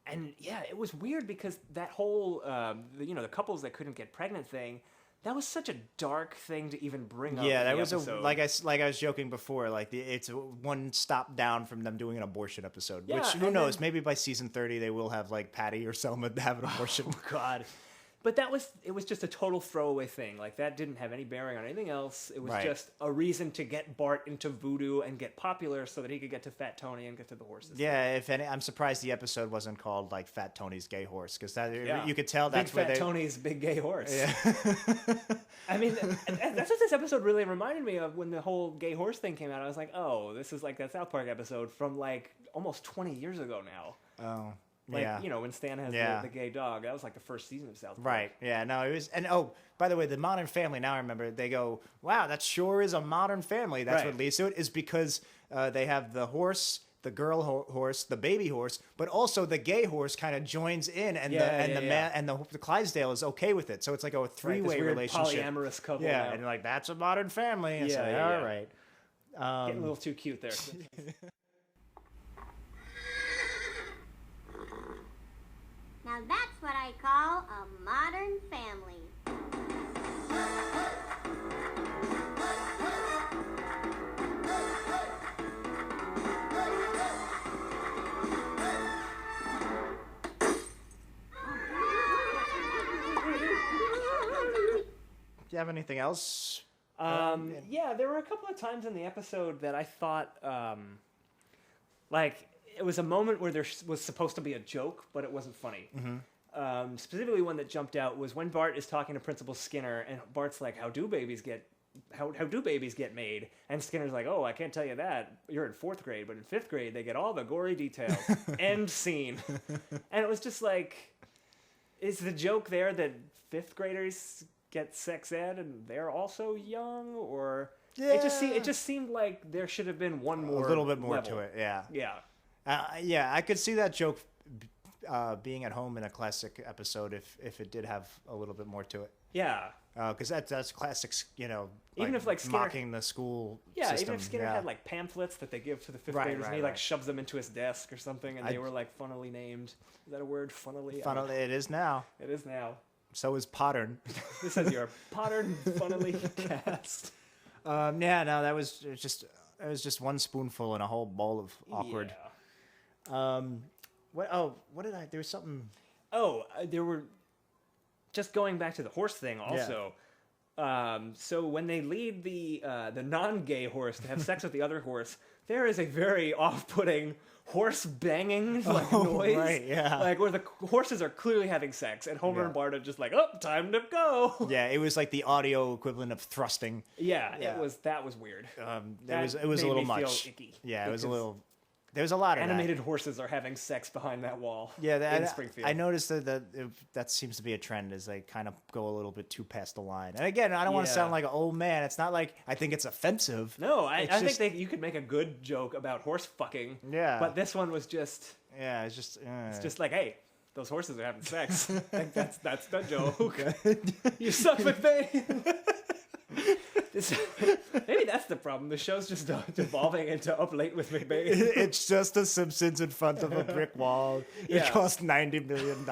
And yeah, it was weird because that whole, the couples that couldn't get pregnant thing, that was such a dark thing to even bring up. Yeah, in that the was episode. like I was joking before. Like it's one stop down from them doing an abortion episode. Yeah, which who and knows? then- Maybe by season 30 they will have like Patty or Selma have an abortion. Oh God. But it was just a total throwaway thing. Like that didn't have any bearing on anything else. It was Right. just a reason to get Bart into voodoo and get popular so that he could get to Fat Tony and get to the horses. Yeah, if any, I'm surprised the episode wasn't called like Fat Tony's Gay Horse because Yeah. you could tell that's Big where Fat they. Tony's big gay horse. Yeah. I mean, that's what this episode really reminded me of when the whole gay horse thing came out. I was like, oh, this is like that South Park episode from like almost 20 years ago now. Oh. Like, Yeah. when Stan has Yeah. the gay dog. That was like the first season of South Park. Right. Yeah. No, it was. And by the way, the Modern Family. Now I remember. They go, "Wow, that sure is a Modern Family." That's Right. what leads to it. Is because they have the horse, the girl horse, the baby horse, but also the gay horse kind of joins in, and the Clydesdale is okay with it. So it's like a three-way relationship, polyamorous couple. Yeah, now. and like that's a modern family. And so, all right. Getting a little too cute there. Now that's what I call a modern family. Do you have anything else? Yeah, there were a couple of times in the episode that I thought, like, it was a moment where there was supposed to be a joke, but it wasn't funny. Mm-hmm. Specifically, one that jumped out was when Bart is talking to Principal Skinner, and Bart's like, how do babies get made? And Skinner's like, oh, I can't tell you that. You're in 4th grade, but in 5th grade, they get all the gory details. End scene. And it was just like, is the joke there that 5th graders get sex ed and they're also young? Or it just seemed like there should have been one more, a little bit more level to it. Yeah. Yeah. I could see that joke being at home in a classic episode if it did have a little bit more to it. Yeah. Because that's classics, Even if, like, Skinner, mocking the school yeah, system. even if Skinner had like pamphlets that they give to the 5th graders, and he like shoves them into his desk or something, and they were like funnily named. Is that a word? Funnily. Funnily, it is now. It is now. So is Pottern. This is your Pottern funnily cast. That was just one spoonful in a whole bowl of awkward. Yeah. What did I? There was something. There were. Just going back to the horse thing, also. Yeah. So when they lead the non-gay horse to have sex with the other horse, there is a very off-putting horse banging noise. Right, yeah. Like where the horses are clearly having sex, and Homer and Bart are just like, oh, time to go. Yeah, it was like the audio equivalent of thrusting. Yeah. That was weird. It was a little much. Feel icky. Yeah, it was a little. There was a lot of animated horses are having sex behind that wall. Yeah, in Springfield. I noticed that seems to be a trend. Is they kind of go a little bit too past the line. And again, I don't want to sound like an old man. It's not like I think it's offensive. No, I think you could make a good joke about horse fucking. Yeah, but this one was just. Yeah, it's just. It's just like, hey, those horses are having sex. Like that's the joke. You suck McBain. Maybe that's the problem. The show's just devolving into Up Late with McBain. It's just The Simpsons in front of a brick wall. It cost $90 million.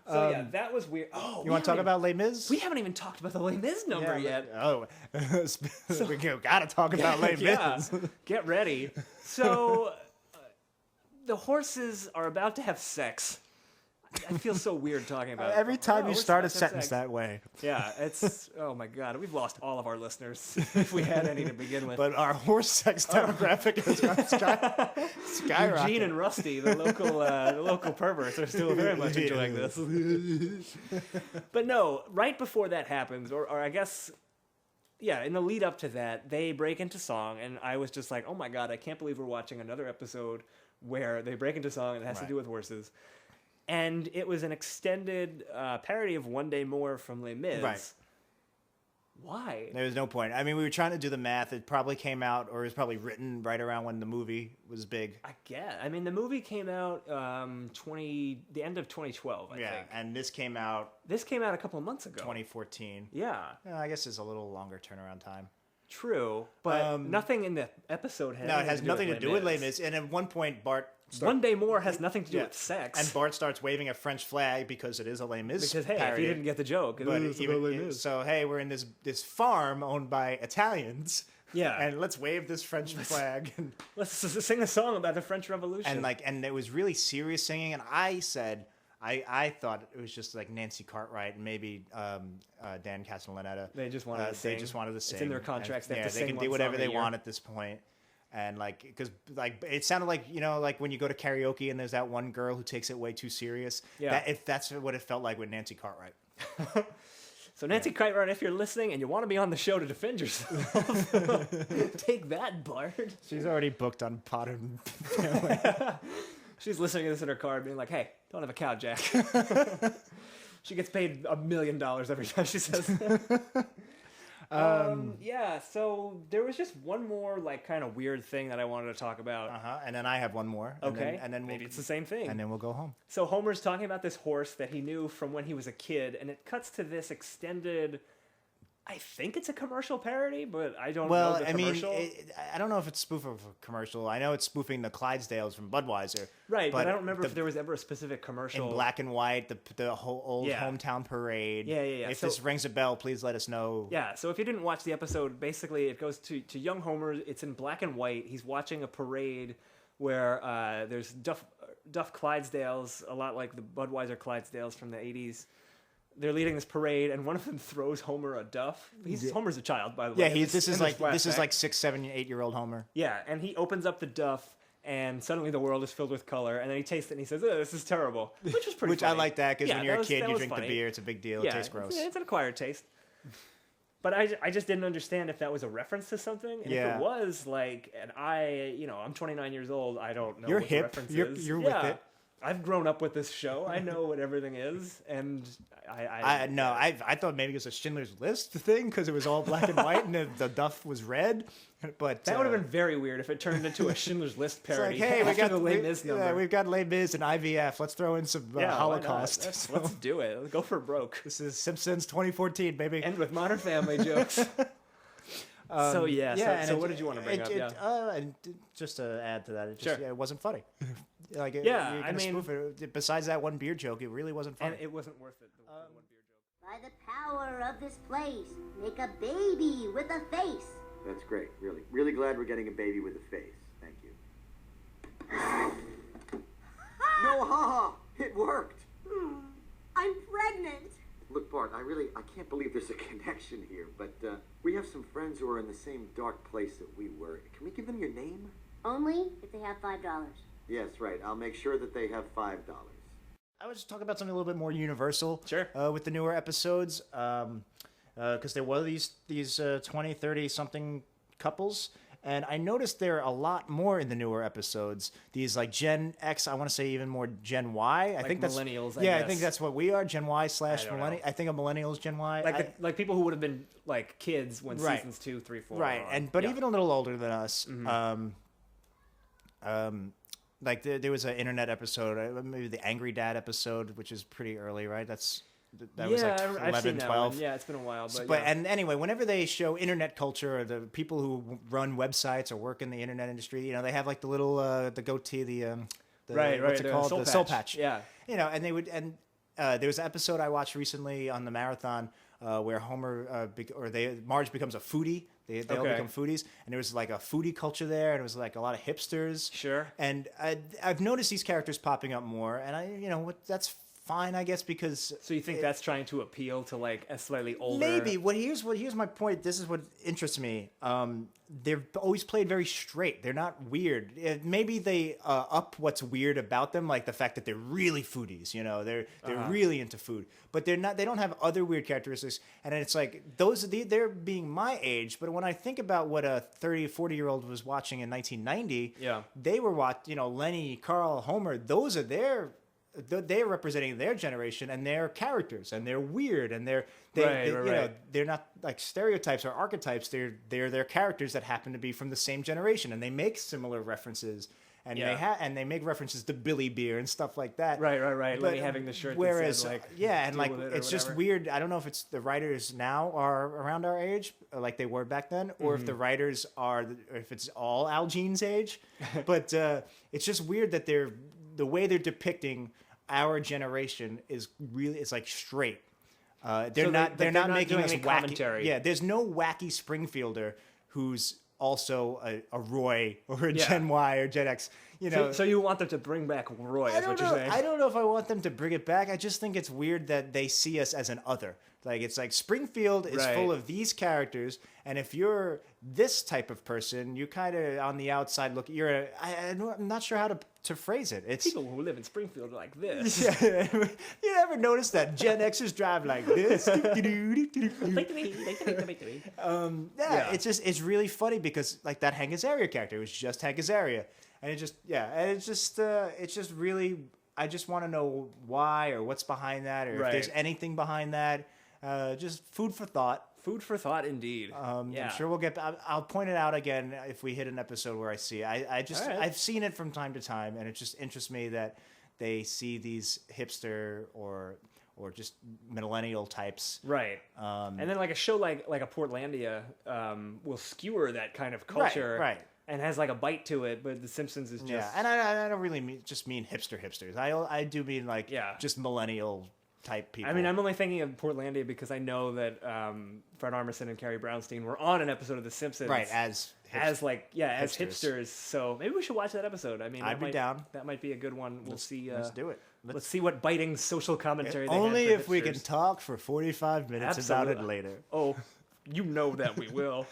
So that was weird. Oh, you want to talk about Les Mis? We haven't even talked about the Les Mis number yet. We gotta talk about Les Mis. Yeah, get ready. So the horses are about to have sex. I feel so weird talking about it. Every time you start a sentence that way. Yeah, it's, oh my God, we've lost all of our listeners if we had any to begin with. But our horse sex demographic has gone skyrocketing. Eugene and Rusty, the local perverts, are still very much enjoying this. But no, right before that happens, or I guess, yeah, in the lead up to that, they break into song, and I was just like, oh my God, I can't believe we're watching another episode where they break into song and it has to do with horses. And it was an extended parody of One Day More from Les Mis. Right. Why? There was no point. I mean, we were trying to do the math. It probably came out, or it was probably written right around when the movie was big. I guess. I mean, the movie came out the end of 2012, I think. And this came out... This came out a couple of months ago. 2014. Yeah. I guess it's a little longer turnaround time. True, but nothing in the episode has it has nothing to do with Les Mis. And at one point, Bart... One Day More has nothing to do with sex. And Bart starts waving a French flag because it is a Les Mis Because, hey, parody. if you didn't get the joke, so, hey, we're in this farm owned by Italians. Yeah. And let's wave this French flag. Let's sing a song about the French Revolution. And it was really serious singing. And I said... I thought it was just like Nancy Cartwright and maybe Dan Castellaneta. They just wanted to sing. They just wanted to sing. It's in their contracts. And, they can do whatever they want at this point. And because it sounded like like when you go to karaoke and there's that one girl who takes it way too serious. Yeah. That's what it felt like with Nancy Cartwright. So Nancy Cartwright, if you're listening and you want to be on the show to defend yourself, take that, Bart. She's already booked on Potter. She's listening to this in her car, being like, "Hey, don't have a cow, Jack." She gets paid $1 million every time she says that. Yeah, so there was just one more like kind of weird thing that I wanted to talk about. And then I have one more. Okay, and then maybe it's the same thing. And then we'll go home. So Homer's talking about this horse that he knew from when he was a kid, and it cuts to this extended. I think it's a commercial parody, but I don't know the commercial. I don't know if it's spoof of a commercial. I know it's spoofing the Clydesdales from Budweiser. Right, but I don't remember if there was ever a specific commercial. In black and white, the whole old hometown parade. Yeah. If this rings a bell, please let us know. Yeah, so if you didn't watch the episode, basically it goes to young Homer. It's in black and white. He's watching a parade where there's Duff Clydesdales, a lot like the Budweiser Clydesdales from the 80s. They're leading this parade, and one of them throws Homer a duff. Homer's a child, by the way. Yeah, this is like 6, 7, 8-year-old Homer. Yeah, and he opens up the duff, and suddenly the world is filled with color. And then he tastes it, and he says, "Oh, this is terrible," which was pretty. I like that because when you're a kid, you drink the beer. It's a big deal. Yeah, it tastes gross. It's an acquired taste. But I just didn't understand if that was a reference to something. And if it was, like, and I'm 29 years old. I don't know you're what hip. the reference is. You're with it. I've grown up with this show. I know what everything is, and I thought maybe it was a Schindler's List thing because it was all black and white and the duff was red. But that would have been very weird if it turned into a Schindler's List parody. It's like, hey, we got the Les Mis number. Yeah, we've got Les Mis and IVF. Let's throw in some Holocaust. Let's do it. Let's go for broke. This is Simpsons 2014, baby. And with Modern Family jokes. So what did you want to bring up? And just to add to that, it wasn't funny. Like, spoof it. Besides that one beer joke, it really wasn't funny. And it wasn't worth it. The one beer joke. By the power of this place, make a baby with a face. That's great. Really, really glad we're getting a baby with a face. Thank you. No, haha! It worked. I'm pregnant. Look, Bart, I can't believe there's a connection here, but we have some friends who are in the same dark place that we were. Can we give them your name? Only if they have $5. Yes, right. I'll make sure that they have $5. I was just talking about something a little bit more universal. Sure. With the newer episodes, because there were these 20, 30-something couples, and I noticed there are a lot more in the newer episodes. These like Gen X, I want to say even more Gen Y. I think that's millennials. I think that's what we are. Gen Y / millennial. I think a millennials Gen Y. Like people who would have been like kids when seasons 2, 3, 4. Right, but even a little older than us. Like there was an internet episode, maybe the Angry Dad episode, which is pretty early, right? That was like 11, 12. Yeah, it's been a while. And anyway, whenever they show internet culture or the people who run websites or work in the internet industry, they have like the little the goatee, what's it called? The soul patch. Yeah. And they would there was an episode I watched recently on the marathon where Homer Marge becomes a foodie. They all become foodies, and there was like a foodie culture there, and it was like a lot of hipsters. Sure. And I've noticed these characters popping up more, and that's fine, I guess, because. So you think that's trying to appeal to like a slightly older? Maybe. Here's my point. This is what interests me. They've always played very straight. They're not weird. Maybe they up what's weird about them, like the fact that they're really foodies. They're really into food, but they're not. They don't have other weird characteristics. And it's like they're being my age. But when I think about what a 30, 40-year-old was watching in 1990, they were Lenny, Carl, Homer. Those are they're representing their generation and their characters, and they're weird, and they're not like stereotypes or archetypes. They're their characters that happen to be from the same generation, and they make similar references, and they make references to Billy Beer and stuff like that. Right. But, Lenny having the shirt. Whereas, that said, it's just weird. I don't know if it's the writers now are around our age, like they were back then, or if the writers if it's all Al Jean's age. But it's just weird that the way they're depicting our generation is really, it's like straight. They're not making us wacky. Commentary. Yeah, there's no wacky Springfielder who's also a Roy or a Gen Y or Gen X. So you want them to bring back Roy? Is what you're saying? I don't know if I want them to bring it back. I just think it's weird that they see us as an other. Like, it's like Springfield is full of these characters, and if you're this type of person, you kind of on the outside look. I'm not sure how to phrase it. It's people who live in Springfield are like this. Yeah. You ever notice that Gen Xers drive like this? It's really funny because like that Hank Azaria character, it was just Hank Azaria, and it's just really. I just want to know why or what's behind that, or if there's anything behind that. Just food for thought. Food for thought, indeed. I'm sure we'll get. I'll point it out again if we hit an episode where I see it. I've seen it from time to time, and it just interests me that they see these hipster or just millennial types, right? And then like a show like a Portlandia will skewer that kind of culture, right. And has like a bite to it, but The Simpsons is just and I don't really mean hipsters. I do mean like just millennial type people. I mean, I'm only thinking of Portlandia because I know that Fred Armisen and Carrie Brownstein were on an episode of The Simpsons, right? As hipsters. So maybe we should watch that episode. I mean, I'd be down. That might be a good one. We'll see. Let's do it. Let's see what biting social commentary. They Only had for if we hipsters. can talk for 45 minutes about it later. Oh, you know that we will.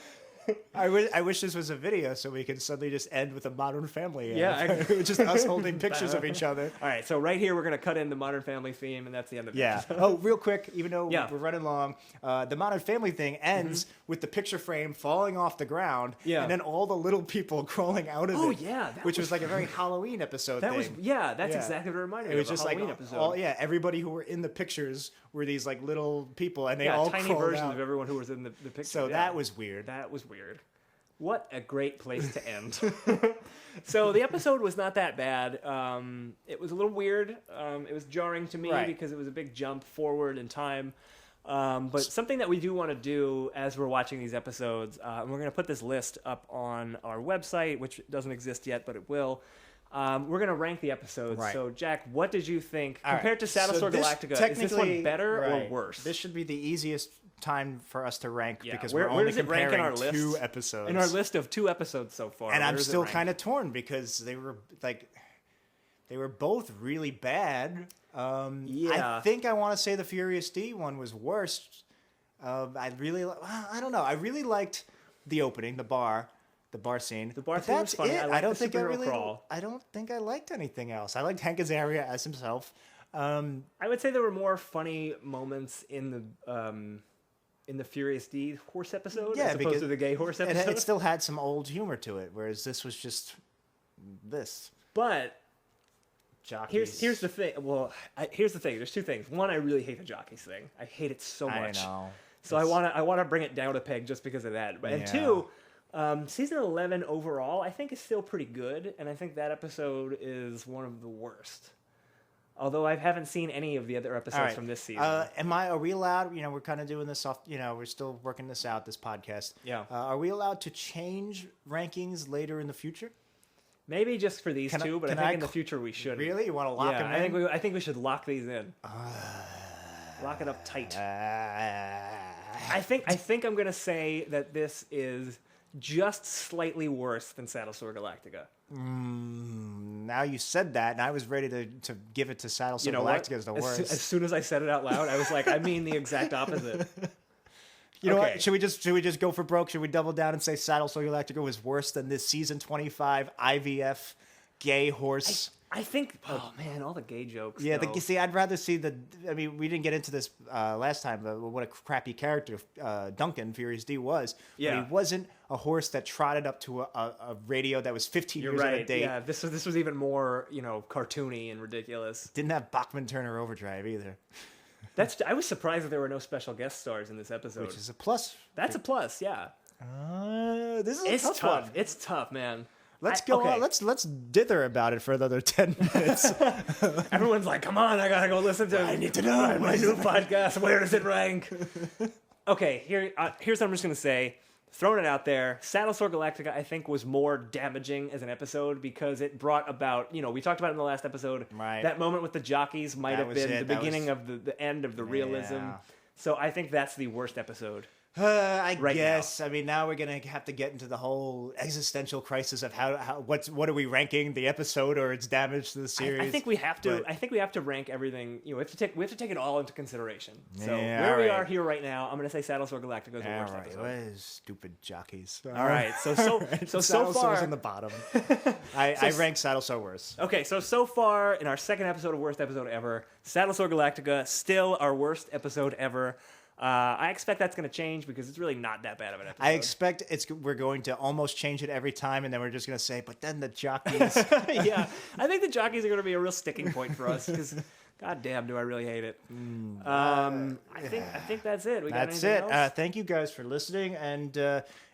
I wish this was a video so we could suddenly just end with a Modern Family. Yeah, just us holding pictures of each other. All right, so right here we're gonna cut in the Modern Family theme, and that's the end of it. Yeah. Oh, real quick, even though we're running long, the Modern Family thing ends with the picture frame falling off the ground, and then all the little people crawling out of it. Oh yeah, which was like a very Halloween episode. That's exactly what it reminded me. It was of just a Halloween like episode. Everybody who were in the pictures were these like little people, and they all all tiny crawled versions out. of everyone who was in the picture. So that was weird. That was weird. What a great place to end. So the episode was not that bad. It was a little weird. It was jarring to me because it was a big jump forward in time. But something that we do want to do as we're watching these episodes, and we're going to put this list up on our website, which doesn't exist yet, but it will. We're going to rank the episodes. Right. So, Jack, what did you think compared to Battlestar Galactica? Is this one better or worse? This should be the easiest time for us to rank because where we're only does it rank comparing in our list? 2 episodes. In our list of 2 episodes so far. And where I'm does it still rank? kind of torn because they were both really bad. I think I want to say the Furious D one was worse. I don't know. I really liked the opening, the bar scene. The bar But scene that's was funny. it. I liked the superhero crawl. I don't think I liked anything else. I liked Hank Azaria as himself. I would say there were more funny moments in the Furious D horse episode as opposed to the gay horse episode. It still had some old humor to it, whereas this was just this. But jockeys. here's the thing. Well, here's the thing. There's 2 things. One, I really hate the jockeys thing. I hate it so much. I know. So I want to bring it down a peg just because of that. And 2, season 11 overall, I think is still pretty good, and I think that episode is one of the worst. Although I haven't seen any of the other episodes from this season. Are we allowed, we're kind of doing this off, we're still working this out, this podcast. Yeah. Are we allowed to change rankings later in the future? Maybe just for these 2, but I think in the future we should. Really? You want to lock them in? I think we should lock these in. Lock it up tight. I think I'm going to say that this is just slightly worse than Battlestar Galactica. Now you said that, and I was ready to give it to Battlestar Galactica as the worst. As soon as I said it out loud, I was like, I mean the exact opposite. You know what? Should we just go for broke? Should we double down and say Battlestar Galactica was worse than this season 25 IVF gay horse? I think. Oh man, all the gay jokes. Yeah, I'd rather see we didn't get into this last time. What a crappy character Duncan Furious D was. Yeah, but he wasn't a horse that trotted up to a radio that was 15 years out of date. Yeah, this was even more cartoony and ridiculous. Didn't have Bachman Turner Overdrive either. I was surprised that there were no special guest stars in this episode, which is a plus. That's a plus. Yeah. This is a tough one. It's tough, man. Let's go. Okay. Let's dither about it for another 10 minutes. Everyone's like, "Come on, I gotta go listen to. I need to know my new podcast. Where does it rank?" Okay, here's what I'm just gonna say. Throwing it out there, Battlestar Galactica, I think, was more damaging as an episode because it brought about, we talked about it in the last episode. Right. That moment with the jockeys might have been the beginning of the end of the realism. So I think that's the worst episode. I guess. Now. I mean, now we're gonna have to get into the whole existential crisis of what are we ranking the episode or its damage to the series? I think we have to. I think we have to rank everything. We have to take it all into consideration. So where we are here right now, I'm gonna say Battlestar Galactica is the worst episode. Stupid jockeys. All right. So far in the bottom. I rank Battlestar worse. Okay. So far in our second episode of worst episode ever, Battlestar Galactica still our worst episode ever. I expect that's going to change because it's really not that bad of an episode. I expect we're going to almost change it every time, and then we're just going to say, but then the jockeys. Yeah, I think the jockeys are going to be a real sticking point for us because God damn, do I really hate it. I think that's it. We got That's anything it. else? Thank you guys for listening. And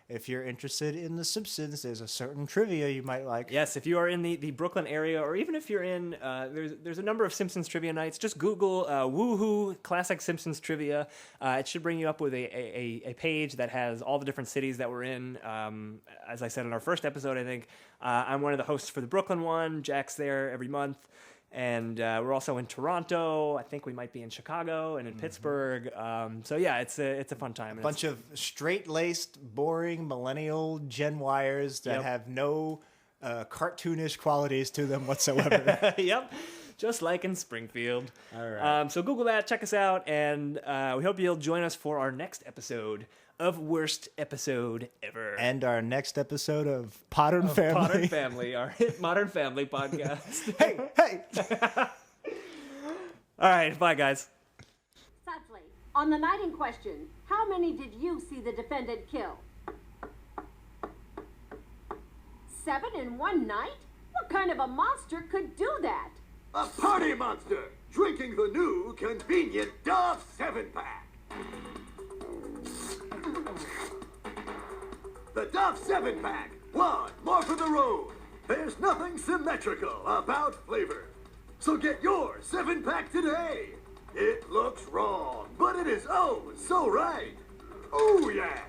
if you're interested in The Simpsons, there's a certain trivia you might like. Yes, if you are in the Brooklyn area, or even if you're in, there's a number of Simpsons trivia nights. Just Google Woohoo Classic Simpsons Trivia. It should bring you up with a page that has all the different cities that we're in. As I said in our first episode, I think I'm one of the hosts for the Brooklyn one. Jack's there every month. And we're also in Toronto. I think we might be in Chicago and in Pittsburgh. So yeah, it's a fun time. Bunch of straight-laced, boring millennial Gen Yers that have no cartoonish qualities to them whatsoever. Yep, just like in Springfield. All right. So Google that, check us out, and we hope you'll join us for our next episode of Worst Episode Ever. And our next episode of Modern Family. Modern Family, our hit Modern Family podcast. Hey! All right, bye, guys. Sadly, on the night in question, how many did you see the defendant kill? 7 in one night? What kind of a monster could do that? A party monster drinking the new convenient Dove 7-pack. The Dove 7-pack. One more for the road. There's nothing symmetrical about flavor. So get your 7-pack today. It looks wrong, but it is oh so right. Oh yeah.